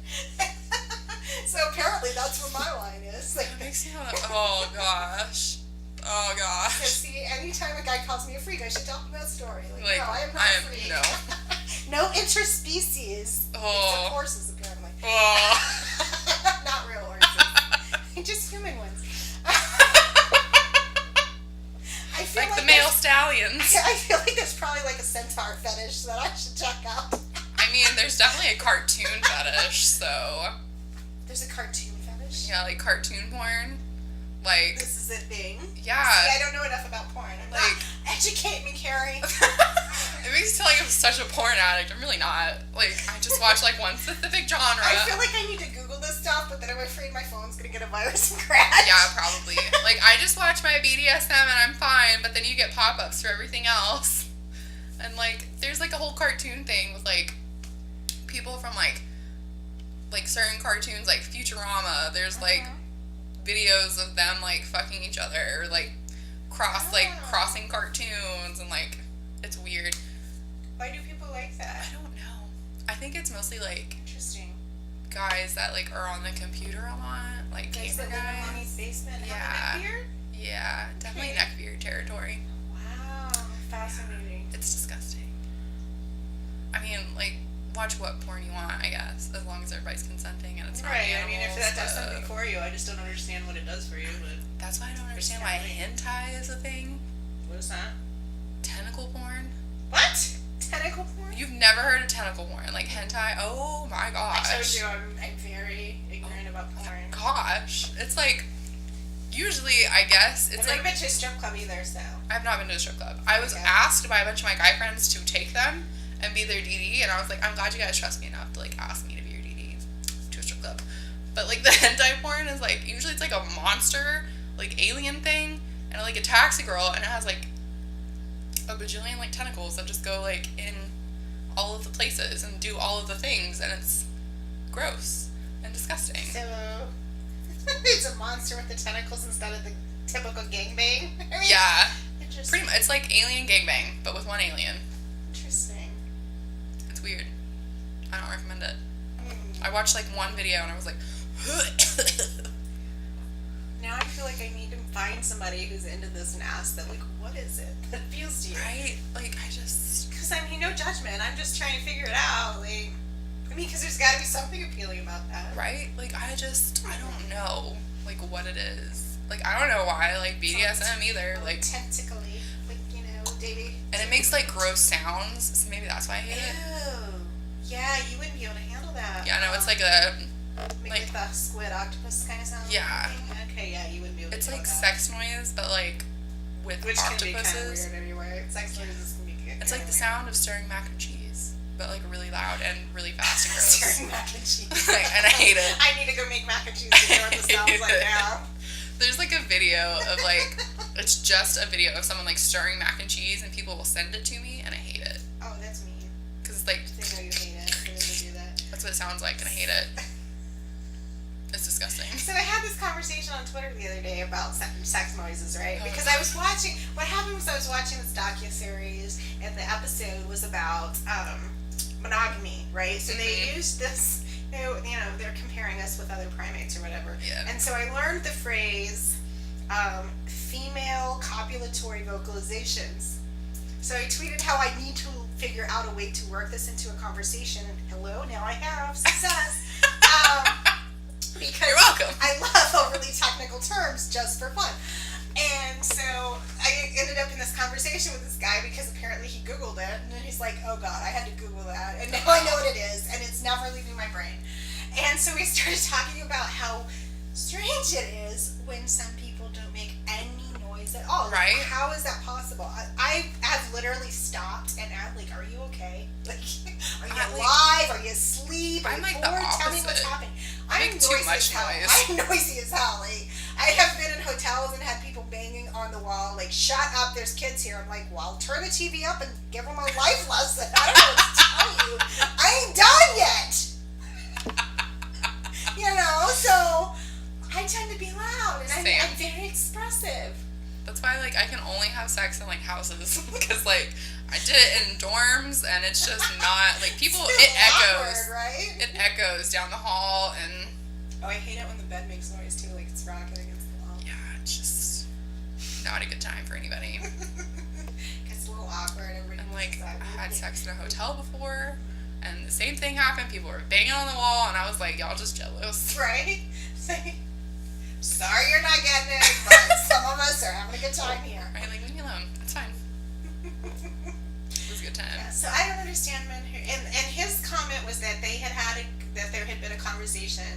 So apparently that's what my line is. Like, that makes me want to, oh gosh. Oh gosh. So see, anytime a guy calls me a freak, I should tell him that story. Like no, I am not a freak. No. No interspecies. Except horses, apparently. Not real horses. Just human ones. I feel like the male stallions. I feel like there's probably like a centaur fetish that I should check out. I mean, there's definitely a cartoon fetish, so. There's a cartoon fetish? Yeah, like cartoon porn. Like. This is a thing? Yeah. See, I don't know enough about porn. Educate me, Karie. It makes you feel like I'm such a porn addict. I'm really not. Like, I just watch like one specific genre. I feel like I need to Google this stuff, but then I'm afraid my phone's gonna get a virus and crash. Yeah, probably. Like, I just watch my BDSM and I'm fine, but then you get pop-ups for everything else. And like, there's like a whole cartoon thing with like people from like certain cartoons, like Futurama. There's like videos of them like fucking each other, or like crossing cartoons, and like it's weird. Why do people like that? I don't know. I think it's mostly like interesting guys that like are on the computer a lot, like gamer guys. Mommy's basement. Yeah. Have a neckbeard? Yeah, definitely neckbeard territory. Wow, fascinating. It's disgusting. I mean, like, watch what porn you want, I guess, as long as everybody's consenting and it's not right. animals, I mean, if that does something for you, I just don't understand what it does for you. But that's why I don't understand why hentai is a thing. What is that? Tentacle porn. What? Tentacle porn? You've never heard of tentacle porn, like hentai? Oh my gosh! I told you I'm very ignorant about porn. Gosh, it's like usually I guess it's I've never been to a strip club either, so I've not been to a strip club. I was asked by a bunch of my guy friends to take them and be their DD, and I was like, I'm glad you guys trust me enough to like ask me to be your DD to a strip club. But like the hentai porn is like usually it's like a monster, like alien thing, and it like attacks a girl, and it has like a bajillion like tentacles that just go like in all of the places and do all of the things, and it's gross and disgusting. So it's a monster with the tentacles instead of the typical gangbang. I mean, yeah, pretty much. It's like alien gangbang, but with one alien. Interesting. It's weird. I don't recommend it. I watched like one video and I was like, now I feel like I need to find somebody who's into this and ask them, like, what is it that appeals to you? Right? Like, because I mean, no judgment. I'm just trying to figure it out. Like, I mean, because there's got to be something appealing about that. Right? Like, I don't know, like, what it is. Like, I don't know why I like BDSM either. Like, tentacly. Like, you know, Davey. And it makes, like, gross sounds, so maybe that's why I hate it. Oh. Yeah, you wouldn't be able to handle that. Yeah, no, it's like a... Maybe like the squid octopus kind of sound. Yeah. Okay, yeah, you wouldn't be able to It's like that. sex noise, but, like, with which octopuses. Which can be kind of weird anyway. Sex noises can be It's like the sound of stirring mac and cheese, but, like, really loud and really fast and gross. Stirring mac and cheese. Like, and I hate it. I need to go make mac and cheese to hear what this sounds like now. There's, like, a video of, like, it's just a video of someone, like, stirring mac and cheese, and people will send it to me, and I hate it. Oh, that's mean. Because it's like... They know you hate it, so they do that. That's what it sounds like, and I hate it. It's disgusting. So I had this conversation on Twitter the other day about sex noises, right? Because I was watching, what happened was I was watching this docuseries, and the episode was about monogamy, right? So they used this, you know, they're comparing us with other primates or whatever. Yeah. And so I learned the phrase, female copulatory vocalizations. So I tweeted how I need to figure out a way to work this into a conversation. Hello, now I have success. because you're welcome. I love overly technical terms just for fun. And so I ended up in this conversation with this guy because apparently he Googled it, and then he's like, oh God, I had to Google that, and now I know what it is, and it's never leaving my brain. And so we started talking about how strange it is when some people don't make any noise at all. Right. Like, how is that possible? I have literally stopped and asked, like, are you okay? Like, are you alive? Are you asleep? Are I'm you like bored? the opposite. Tell me what's happening. I I'm make too noisy much as hell. noise. I'm noisy as hell. Like, I have been in hotels and had people banging on the wall, like, shut up, there's kids here. I'm like, well, turn the TV up and give them a life lesson. I don't know what to tell you. I ain't done yet. You know, so I tend to be loud, and I'm very expressive. That's why, like, I can only have sex in, like, houses, because, like, I did it in dorms, and it's just not, like, people, it echoes. Awkward, right? It echoes down the hall, and... Oh, I hate it when the bed makes noise, too, like it's rocking against the wall. Yeah, it's just not a good time for anybody. It's a little awkward. And, like, I had sex in a hotel before, and the same thing happened. People were banging on the wall, and I was like, y'all just jealous. Right? Sorry you're not getting it, but some of us are having a good time here. Right, like, leave me alone. It's fine. It was a good time. Yeah, so I don't understand men who, and his comment was that that there had been a conversation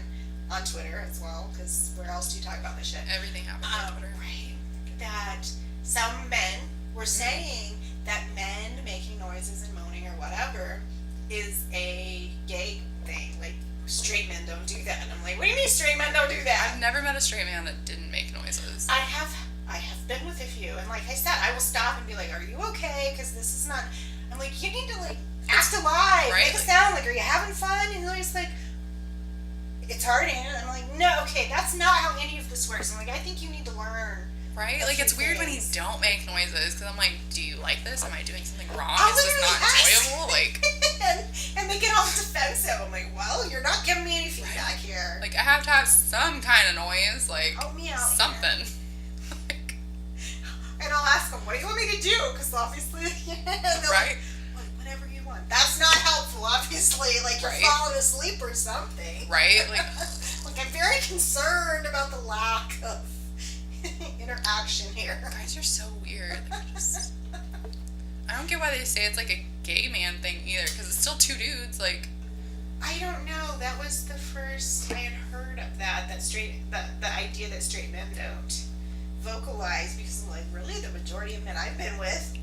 on Twitter as well, because where else do you talk about this shit? Everything happened on Twitter. Right. That some men were saying that men making noises and moaning or whatever is a gay thing. Like, straight men don't do that. And I'm like, what do you mean straight men don't do that? I've never met a straight man that didn't make noises. I have been with a few, and like I said, I will stop and be like, are you okay? Because this is not, I'm like, you need to like act alive, right? Make a sound, like, are you having fun? And they're just like, it's hurting. And I'm like, no, okay, that's not how any of this works. I'm like, I think you need to learn. Right? Like, it's weird when he don't make noises, because I'm like, do you like this? Am I doing something wrong? I'll Is this not enjoyable? Like, and they get all defensive. I'm like, well, you're not giving me any feedback here. like, I have to have some kind of noise, like, help me out something. Like, and I'll ask them, what do you want me to do? Because obviously, right? Like, whatever you want. That's not helpful, obviously. Like, you're falling asleep or something. Right? Like, like, I'm very concerned about the lack of interaction here. Guys are so weird. Like, I don't get why they say it's like a gay man thing either, because it's still two dudes. Like, I don't know. That was the first I had heard of that. The idea that straight men don't vocalize, because I'm like, really, the majority of men I've been with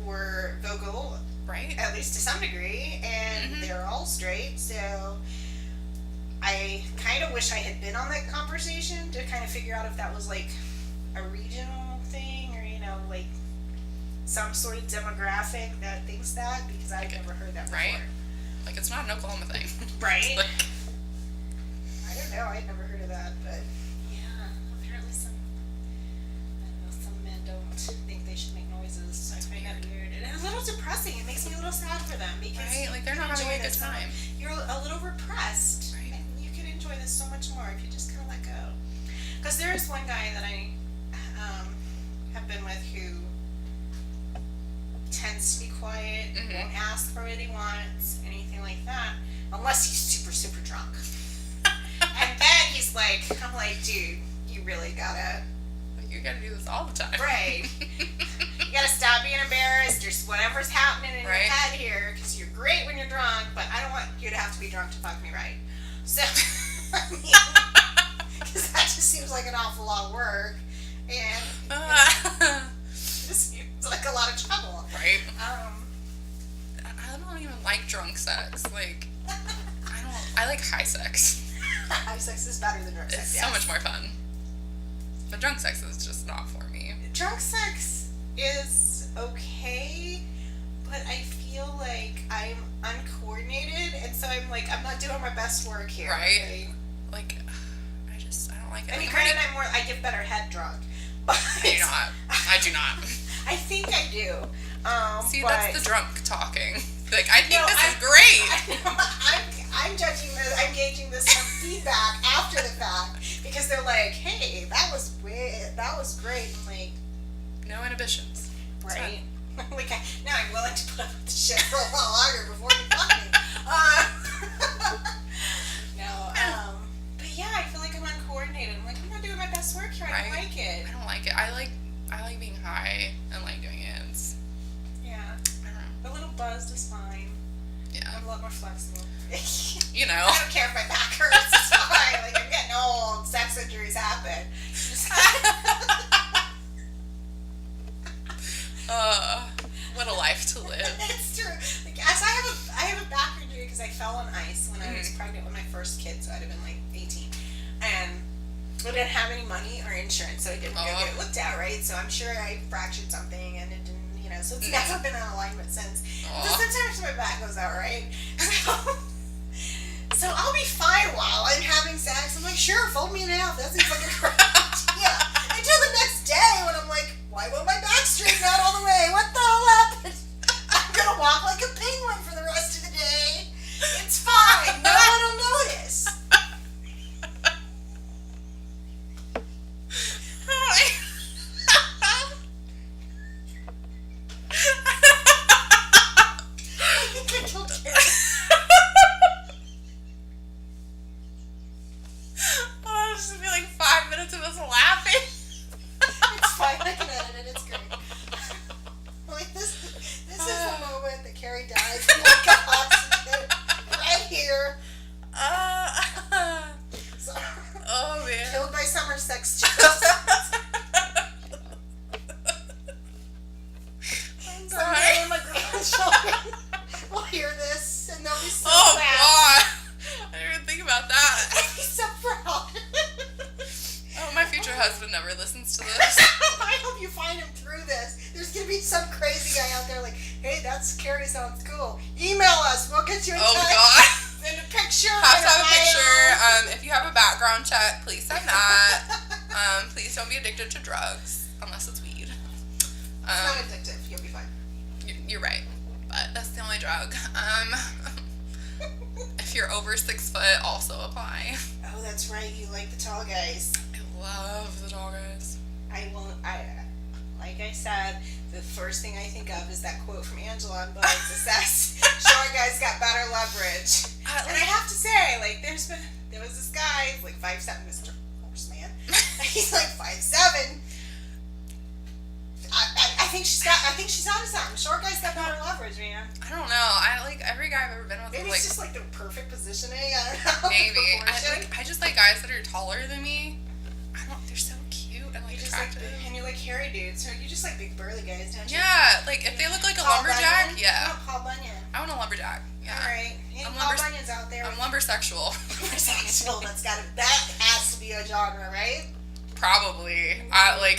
were vocal, right? At least to some degree, and they're all straight. So I kind of wish I had been on that conversation to kind of figure out if that was like a regional thing, or like some sort of demographic that thinks that, because I've never heard that before. Right? Like, it's not an Oklahoma thing. Right? Like, I don't know. I'd never heard of that, but yeah, apparently some men don't think they should make noises. So I find that weird. And it's a little depressing. It makes me a little sad for them, because right? Like, they're not having a good time. You're a little repressed. Right. And you can enjoy this so much more if you just kind of let go. Because there is one guy that I have been with who tends to be quiet, won't ask for what he wants, anything like that, unless he's super, super drunk. And then he's like, I'm like, dude, you really gotta... Like, you gotta do this all the time. Right. You gotta stop being embarrassed. There's whatever's happening in your head here, because you're great when you're drunk, but I don't want you to have to be drunk to fuck me right. So, I mean, because that just seems like an awful lot of work, and it just seems like a lot of trouble. Right. I don't even like drunk sex. Like, I like high sex. High sex is better than drunk sex. It's so much more fun. But drunk sex is just not for me. Drunk sex is okay, but I feel like I'm uncoordinated, and so I'm like, I'm not doing my best work here. Right. Like, I don't like it. I mean, like, granted, I give better head drunk. But I do not. I think I do. See, but that's the drunk talking. Like, I think this is great. I'm judging this. I'm gauging this from feedback after the fact, because they're like, "Hey, that was great. I'm like, no inhibitions. Right. Like, now I'm willing to put up with the shit for a while longer before you fuck me. No. But yeah, I less work here. I don't like it. I don't like it. I like being high and like doing it. Yeah. I don't know. A little buzzed is fine. Yeah. I'm a lot more flexible. You know. I don't care if my back hurts. It's fine. Like, I'm getting old. Sex injuries happen. What a life to live. It's true. Like, as I have a back injury because I fell on ice when I was pregnant with my first kid, so I'd have been like 18, and I didn't have any money or insurance, so I didn't go get it looked at, right? So I'm sure I fractured something, and it didn't, so it's never been in alignment since. So sometimes my back goes out, right? So I'll be fine while I'm having sex. I'm like, sure, fold me in half. That seems like a great idea. Until the next day when I'm like, why won't my back straighten out all the way? What the hell happened? I'm gonna walk like a penguin for the rest of the day. It's fine. No one will notice.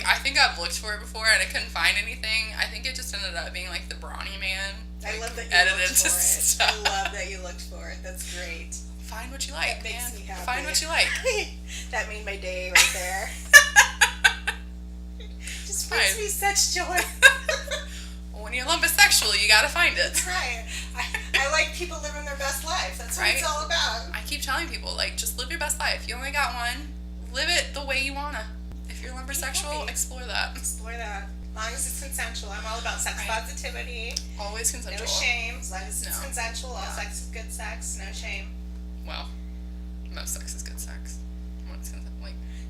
I think I've looked for it before and I couldn't find anything. I think it just ended up being like the brawny man. I love that you edited looked for it. Stuff. I love that you looked for it. That's great. Find what you like, that makes me happy. Find what you like. That made my day right there. Just brings me such joy. Well, when you're lumpasexual, you gotta find it. That's right. I like people living their best life. That's what it's all about. I keep telling people, like, just live your best life. You only got one. Live it the way you wanna. If you're lumpasexual, explore that. Explore that. As long as it's consensual. I'm all about sex positivity. Always consensual. No shame. As long as it's consensual. All sex is good sex. No shame. Well, most sex is good sex.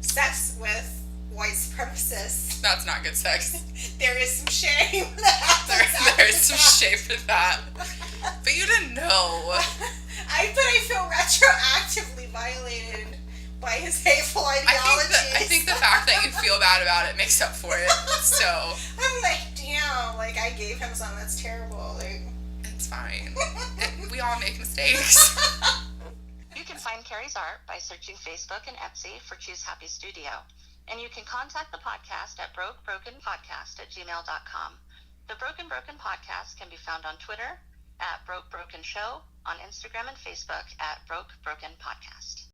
Sex with white supremacists. That's not good sex. There is some shame. There is some shame in that. But you didn't know. I feel retroactively violated by his hateful ideologies. I think the fact that you feel bad about it makes up for it. So I'm like, damn, like I gave him something that's terrible. Like it's fine. We all make mistakes. You can find Karie's art by searching Facebook and Etsy for Choose Happy Studio. And you can contact the podcast at brokebrokenpodcast@gmail.com. The Broken Podcast can be found on Twitter at Broke Broken Show, on Instagram and Facebook at Broke Broken Podcast.